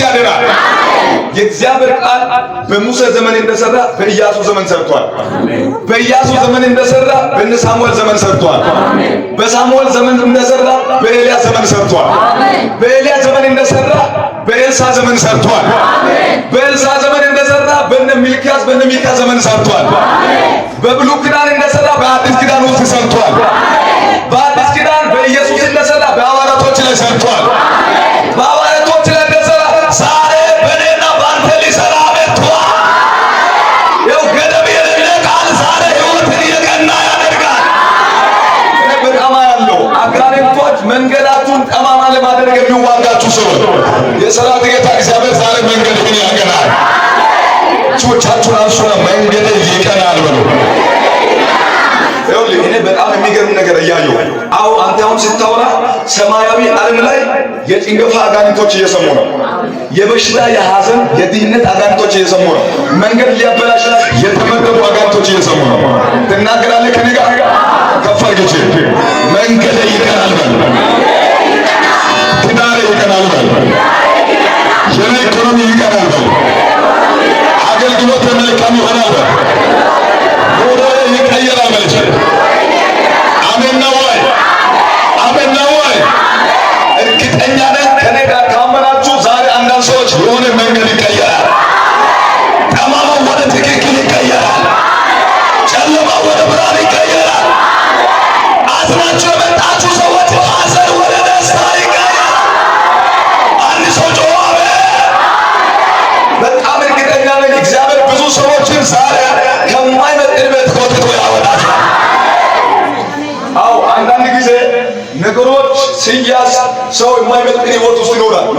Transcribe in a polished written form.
ያድናል። የእግዚአብሔር ቃል በሙሴ ዘመን እንደሰራ በኢያሱ ዘመን ሰርቷል። በኢያሱ ዘመን እንደሰራ በእነ ሳሙኤል ዘመን ሰርቷል። በሳሙኤል ዘመን እንደሰራ በኤልያስ ዘመን ሰርቷል። በኤልያስ ዘመን እንደሰራ በኤልሳ ዘመን ሰርቷል። በኤልሳ ዘመን እንደሰራ በእነ ሚልክያስ ዘመን ሰርቷል። በብሉይ ኪዳን እንደሰራ በአዲስ ኪዳን ውስጥ ሰርቷል። በአዲስ ኪዳን በኢየሱስ እንደሰራ በሐዋርያቶች ላይ ሰርቷል። በሐዋርያቶች ላይ እንደሰራ ዛሬ በእኔና በአንተ ሊሰራ መጥቷል። ይኸው ገደብ የሌለ ቃል ዛሬ ሕይወትን የቀና ያደርጋል። በጣም ያለው አጋንንቶች መንገዳችሁን ጠማማ ለማድረግ የሚዋጋችሁ ሰዎች የሰራዊት ጌታ እግዚአብሔር ዛሬ መንገድን ያቀናል። ቾቻችሁን አንሱና መንገድ ይቀናል በሉ። ይኸውልህ እኔ በጣም የሚገርም ነገር እያየሁ አንተ አሁን ስታወራ ሰማያዊ ዓለም ላይ የጭንገፋ አጋንንቶች እየሰሙ ነው። የበሽታ የሐዘን የድህነት አጋንንቶች እየሰሙ ነው። መንገድ ሊያበላሽ የተመደቡ አጋንንቶች እየሰሙ ነው። ትናገራለህ ከኔ ጋር ከፍ አድርጌ መንገድ ይቀናል በል። ትዳሬ ይቀናል በል። የኔ ኢኮኖሚ ይቀናል በል። አገልግሎት መልካም ይሆናል በል። ኑሮዬ ይቀየራል በል። አሜን ነው ወይ? አሜን ነው ወይ? እርግጠኛ ነኝ ከኔ ጋር ካመናችሁ ዛሬ አንዳንድ ሰዎች የሆነ መንገድ ይቀየራል። ጠማማው ወደ ትክክል ይቀየራል። ጨለማው ወደ ብርሃን ይቀየራል። አዝናችሁ የመጣችሁ ሰዎች ሐዘን ወደ ደስታ ይቀየራል። አንድ ሰው ጮኸ በጣም እርግጠኛ ነኝ እግዚአብሔር ብዙ ሰዎችን ዛሬ ከማይመጥን ቤት ኮትቶ ያወጣል። አንዳንድ ጊዜ ነገሮች ሲያዝ ሰው የማይመጥን ሕይወት ውስጥ ይኖራል።